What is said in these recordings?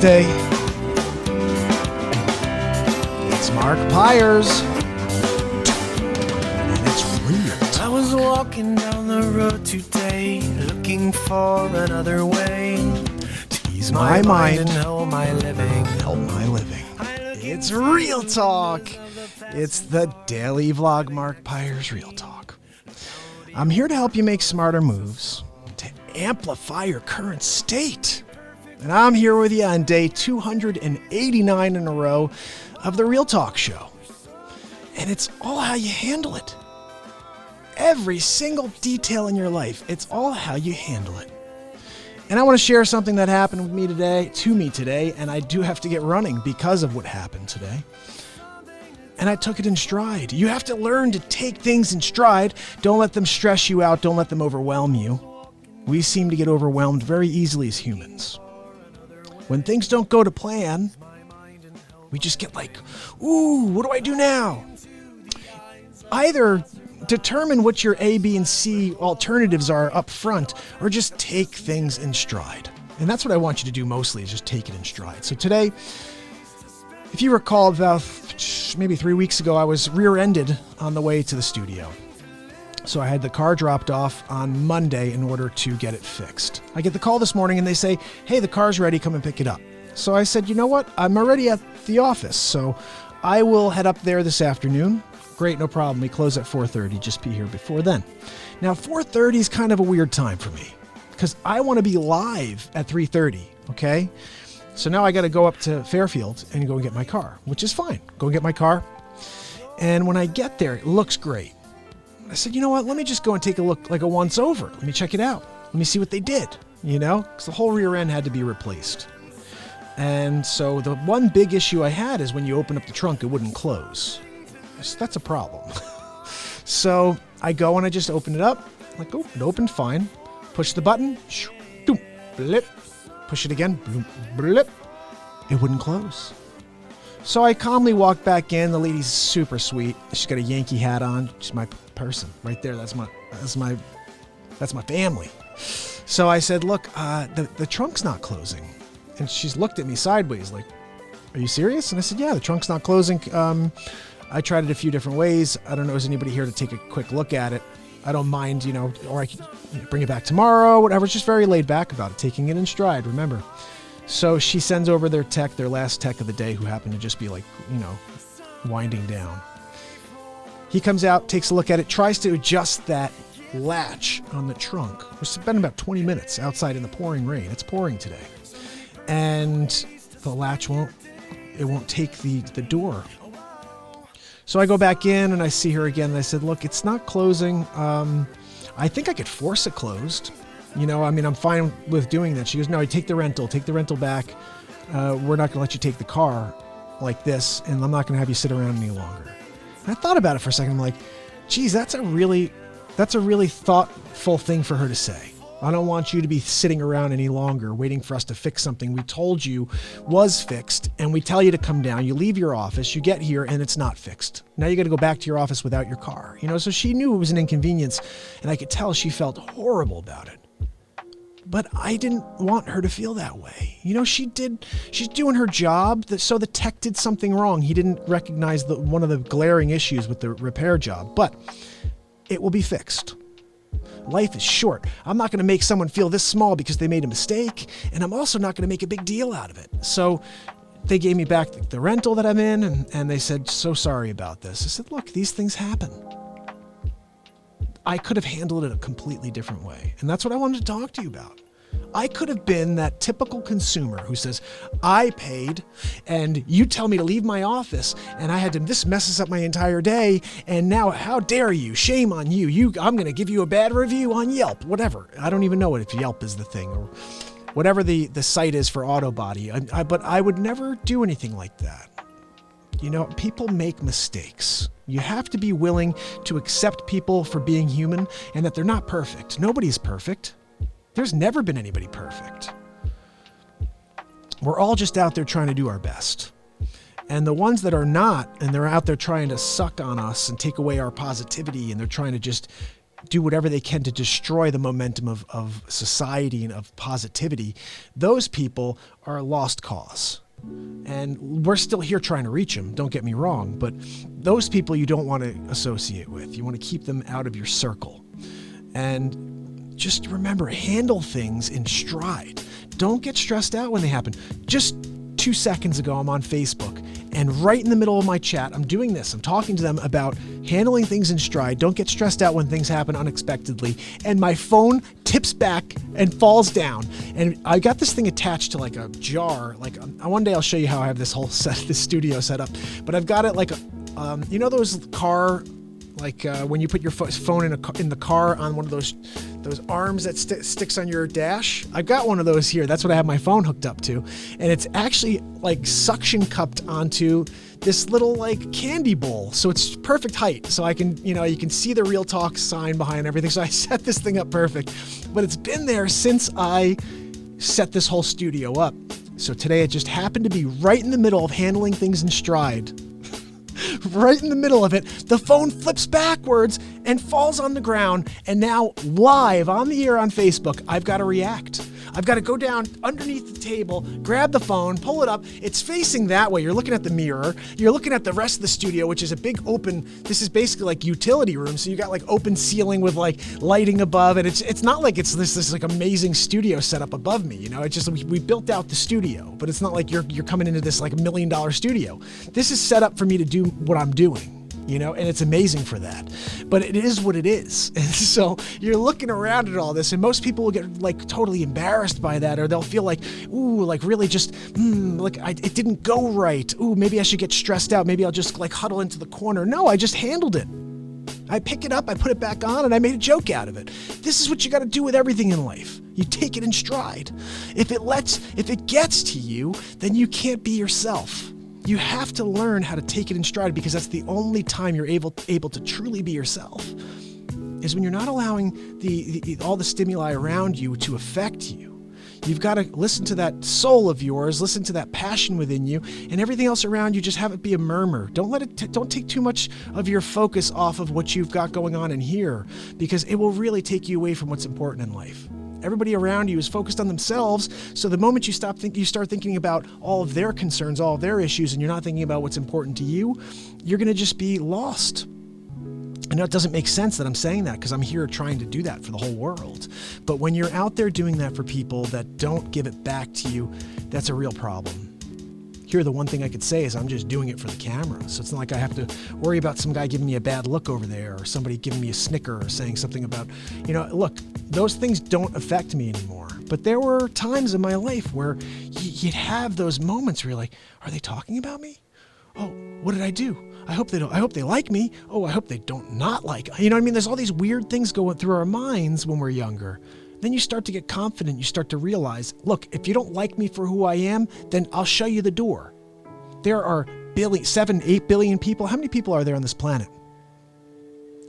Wednesday. It's Mark Pires. And it's real. I was walking down the road today, looking for another way to ease my mind and help my living. It's Real Talk. It's the daily vlog, Mark Pires Real Talk. I'm here to help you make smarter moves, to amplify your current state. And I'm here with you on day 289 in a row of the Real Talk show. And it's all how you handle it. Every single detail in your life, it's all how you handle it. And I want to share something that happened with me today, and I do have to get running because of what happened today. And I took it in stride. You have to learn to take things in stride. Don't let them stress you out. Don't let them overwhelm you. We seem to get overwhelmed very easily as humans. When things don't go to plan, we just get like, ooh, what do I do now? Either determine what your A, B, and C alternatives are up front, or just take things in stride. And that's what I want you to do mostly, is just take it in stride. So today, if you recall, about maybe 3 weeks ago, I was rear-ended on the way to the studio. So I had the car dropped off on Monday in order to get it fixed. I get the call this morning and they say, hey, the car's ready, come and pick it up. So I said, you know what? I'm already at the office, so I will head up there this afternoon. Great, no problem. We close at 4:30. Just be here before then. Now, 4:30 is kind of a weird time for me because I want to be live at 3:30, okay? So now I got to go up to Fairfield and go and get my car, which is fine. Go and get my car. And when I get there, it looks great. I said, you know what? Let me just go and take a look, like a once over. Let me check it out. Let me see what they did, you know? Because the whole rear end had to be replaced. And so the one big issue I had is when you open up the trunk, it wouldn't close. So that's a problem. So I go and I just open it up. Like, oh, it opened fine. Push the button. Doom, blip. Push it again. Bloop, blip. It wouldn't close. So I calmly walk back in. The lady's super sweet. She's got a Yankee hat on. She's my person right there. That's my family. So I said, look, the trunk's not closing. And she's looked at me sideways like, are you serious? And I said, yeah, the trunk's not closing. I tried it a few different ways. I don't know, is anybody here to take a quick look at it? I don't mind, or I could bring it back tomorrow, whatever. It's just very laid back about it, taking it in stride, remember. So she sends over their last tech of the day, who happened to just be like, winding down. He comes out, takes a look at it, tries to adjust that latch on the trunk. It's been about 20 minutes outside in the pouring rain. It's pouring today. And the latch won't take the door. So I go back in and I see her again and I said, look, it's not closing. I think I could force it closed. I'm fine with doing that. She goes, no, take the rental back. We're not going to let you take the car like this, and I'm not going to have you sit around any longer. And I thought about it for a second. I'm like, geez, that's a really thoughtful thing for her to say. I don't want you to be sitting around any longer waiting for us to fix something we told you was fixed, and we tell you to come down. You leave your office, you get here, and it's not fixed. Now you got to go back to your office without your car. So she knew it was an inconvenience, and I could tell she felt horrible about it. But I didn't want her to feel that way. She's doing her job, so the tech did something wrong. He didn't recognize one of the glaring issues with the repair job, but it will be fixed. Life is short. I'm not going to make someone feel this small because they made a mistake, and I'm also not going to make a big deal out of it. So they gave me back the rental that I'm in, and they said, so sorry about this. I said, look, these things happen. I could have handled it a completely different way, and that's what I wanted to talk to you about. I could have been that typical consumer who says, I paid and you tell me to leave my office and this messes up my entire day. And now how dare you? Shame on you. I'm going to give you a bad review on Yelp, whatever. I don't even know if Yelp is the thing or whatever the site is for auto body. But I would never do anything like that. People make mistakes. You have to be willing to accept people for being human and that they're not perfect. Nobody's perfect. There's never been anybody perfect. We're all just out there trying to do our best. And the ones that are not, and they're out there trying to suck on us and take away our positivity, and they're trying to just do whatever they can to destroy the momentum of society and of positivity, those people are a lost cause. And we're still here trying to reach them, don't get me wrong, but those people you don't want to associate with. You want to keep them out of your circle. And just remember, handle things in stride. Don't get stressed out when they happen. Just 2 seconds ago, I'm on Facebook, and right in the middle of my chat, I'm doing this. I'm talking to them about handling things in stride. Don't get stressed out when things happen unexpectedly. And my phone tips back and falls down. And I got this thing attached to like a jar. Like one day I'll show you how I have this whole this studio set up. But I've got it like you know those car, like when you put your phone in the car on one of those arms that sticks on your dash. I've got one of those here. That's what I have my phone hooked up to. And it's actually like suction cupped onto this little like candy bowl. So it's perfect height. So I can, you can see the Real Talk sign behind everything. So I set this thing up perfect. But it's been there since I set this whole studio up. So today it just happened to be right in the middle of handling things in stride. Right in the middle of it, the phone flips backwards and falls on the ground. And now live on the air on Facebook, I've got to react. I've got to go down underneath the table, grab the phone, pull it up. It's facing that way. You're looking at the mirror. You're looking at the rest of the studio, which is a big open, this is basically like utility room. So you got like open ceiling with like lighting above. And it's not like it's this like amazing studio set up above me. It's just, we built out the studio, but it's not like you're coming into this like $1 million studio. This is set up for me to do what I'm doing. And it's amazing for that, but it is what it is. And so you're looking around at all this, and most people will get like totally embarrassed by that, or they'll feel like, ooh, like really just, it didn't go right. Ooh, maybe I should get stressed out. Maybe I'll just like huddle into the corner. No, I just handled it. I pick it up, I put it back on, and I made a joke out of it. This is what you got to do with everything in life. You take it in stride. If it gets to you, then you can't be yourself. You have to learn how to take it in stride, because that's the only time you're able to truly be yourself, is when you're not allowing all the stimuli around you to affect you. You've got to listen to that soul of yours, listen to that passion within you, and everything else around you, just have it be a murmur. Don't take too much of your focus off of what you've got going on in here, because it will really take you away from what's important in life. Everybody around you is focused on themselves. So the moment you start thinking about all of their concerns, all of their issues, and you're not thinking about what's important to you, you're going to just be lost. I know it doesn't make sense that I'm saying that, because I'm here trying to do that for the whole world. But when you're out there doing that for people that don't give it back to you, that's a real problem. Here, the one thing I could say is I'm just doing it for the camera. So it's not like I have to worry about some guy giving me a bad look over there, or somebody giving me a snicker, or saying something about, look, those things don't affect me anymore. But there were times in my life where you'd have those moments where you're like, are they talking about me? Oh, what did I do? I hope they like me. Oh, I hope they don't not like. You know what I mean? There's all these weird things going through our minds when we're younger. Then you start to get confident. You start to realize, look, if you don't like me for who I am, then I'll show you the door. There are 8 billion people. How many people are there on this planet?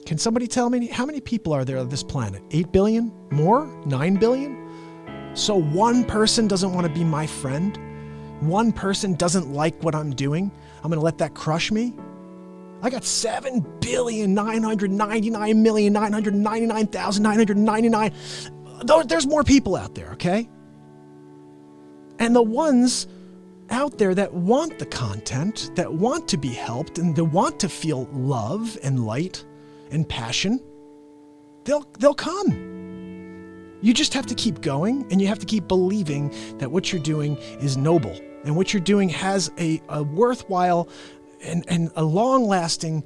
Can somebody tell me how many people are there on this planet? 8 billion? More? 9 billion? So one person doesn't want to be my friend? One person doesn't like what I'm doing? I'm going to let that crush me? I got 7,999,999,999. There's more people out there, okay? And the ones out there that want the content, that want to be helped, and that want to feel love and light and passion, they'll come. You just have to keep going, and you have to keep believing that what you're doing is noble, and what you're doing has a worthwhile and a long-lasting,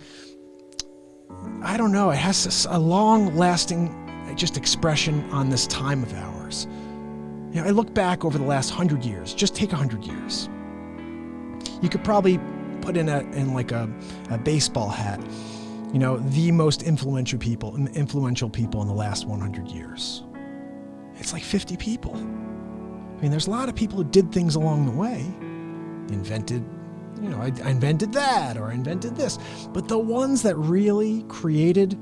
it has a long-lasting just expression on this time of ours. I look back over the last 100 years. Just take 100 years. You could probably put in a baseball hat, the most influential people in the last 100 years. It's like 50 people. There's a lot of people who did things along the way, invented. I invented that, or I invented this. But the ones that really created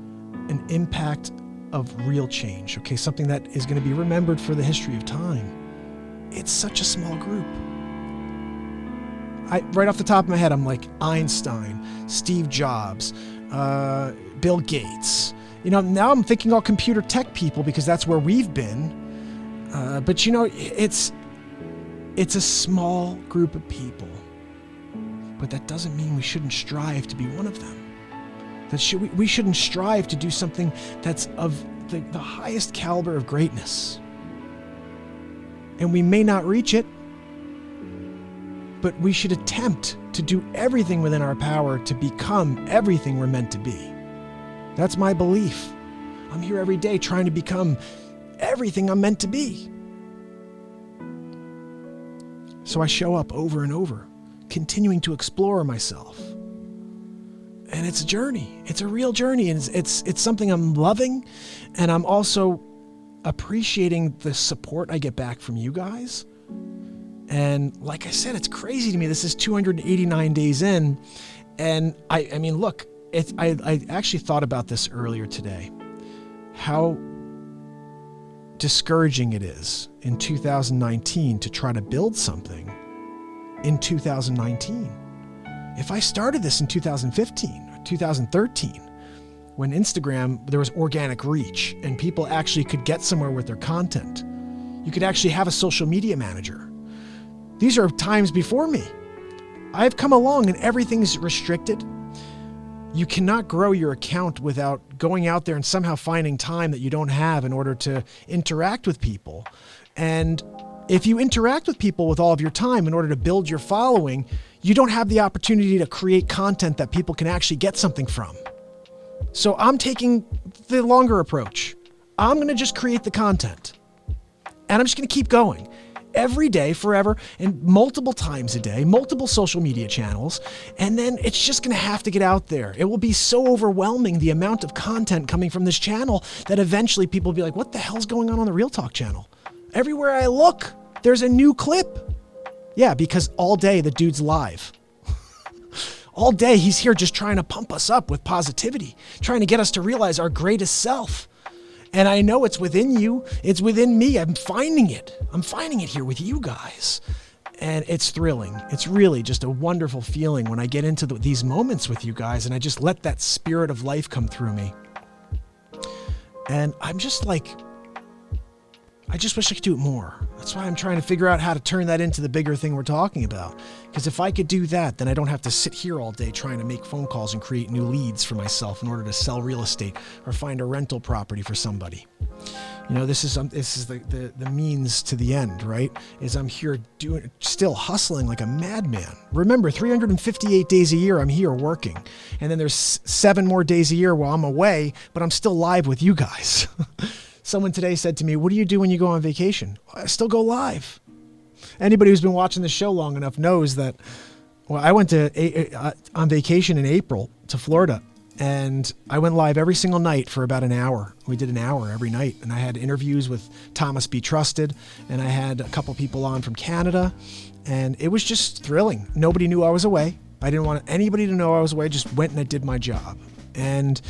an impact of real change, okay, something that is going to be remembered for the history of time, it's such a small group. Right off the top of my head, I'm like Einstein, Steve Jobs, Bill Gates, now I'm thinking all computer tech people because that's where we've been. But it's a small group of people. But that doesn't mean we shouldn't strive to be one of them. We shouldn't strive to do something that's of the highest caliber of greatness. And we may not reach it, but we should attempt to do everything within our power to become everything we're meant to be. That's my belief. I'm here every day trying to become everything I'm meant to be. So I show up over and over, continuing to explore myself. And it's a journey. It's a real journey. And it's something I'm loving. And I'm also appreciating the support I get back from you guys. And like I said, it's crazy to me. This is 289 days in. And I mean, look, I actually thought about this earlier today. How discouraging it is in 2019 to try to build something in 2019. If I started this in 2015 or 2013, when Instagram, there was organic reach and people actually could get somewhere with their content, you could actually have a social media manager. These are times before me. I've come along and everything's restricted. You cannot grow your account without going out there and somehow finding time that you don't have in order to interact with people. And if you interact with people with all of your time in order to build your following, you don't have the opportunity to create content that people can actually get something from. So I'm taking the longer approach. I'm going to just create the content. And I'm just going to keep going. Every day, forever, and multiple times a day, multiple social media channels, and then it's just going to have to get out there. It will be so overwhelming, the amount of content coming from this channel, that eventually people will be like, what the hell's going on the Real Talk channel? Everywhere I look, there's a new clip. Yeah, because all day the dude's live. All day he's here just trying to pump us up with positivity, trying to get us to realize our greatest self. And I know it's within you. It's within me. I'm finding it. I'm finding it here with you guys. And it's thrilling. It's really just a wonderful feeling when I get into these moments with you guys and I just let that spirit of life come through me. And I'm just like, I just wish I could do it more. That's why I'm trying to figure out how to turn that into the bigger thing we're talking about. Because if I could do that, then I don't have to sit here all day trying to make phone calls and create new leads for myself in order to sell real estate or find a rental property for somebody. This is the means to the end, right? Is I'm here still hustling like a madman. Remember, 358 days a year I'm here working. And then there's 7 more days a year while I'm away, but I'm still live with you guys. Someone today said to me, what do you do when you go on vacation? I still go live. Anybody who's been watching the show long enough knows that, I went on vacation in April to Florida, and I went live every single night for about an hour. We did an hour every night, and I had interviews with Thomas B. Trusted, and I had a couple people on from Canada, and it was just thrilling. Nobody knew I was away. I didn't want anybody to know I was away. I just went and I did my job. And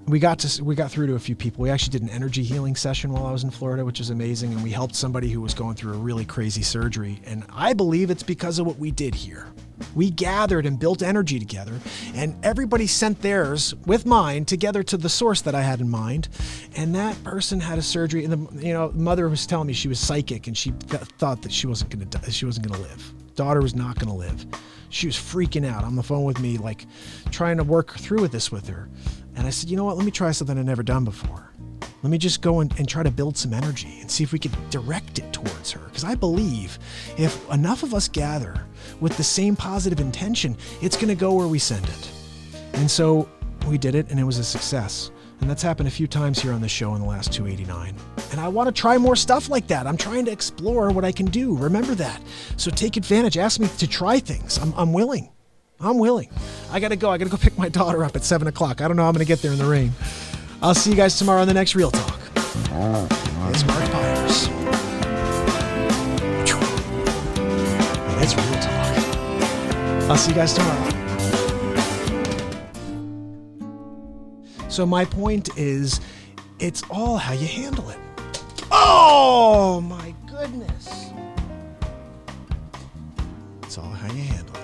we got through to a few people. We actually did an energy healing session while I was in Florida, which is amazing. And we helped somebody who was going through a really crazy surgery. And I believe it's because of what we did here. We gathered and built energy together, and everybody sent theirs with mine together to the source that I had in mind. And that person had a surgery, and the mother was telling me she was psychic and she thought that she wasn't going to die. She wasn't going to live. Daughter was not going to live. She was freaking out on the phone with me, like trying to work through this with her. And I said, you know what, let me try something I've never done before. Let me just go and try to build some energy and see if we could direct it towards her. Because I believe if enough of us gather with the same positive intention, it's going to go where we send it. And so we did it, and it was a success. And that's happened a few times here on the show in the last 289. And I want to try more stuff like that. I'm trying to explore what I can do. Remember that. So take advantage. Ask me to try things. I'm willing. I'm willing. I got to go. I got to go pick my daughter up at 7 o'clock. I don't know how I'm going to get there in the rain. I'll see you guys tomorrow on the next Real Talk. It's Mark Pires. And it's Real Talk. I'll see you guys tomorrow. So my point is, it's all how you handle it. Oh my goodness. It's all how you handle it.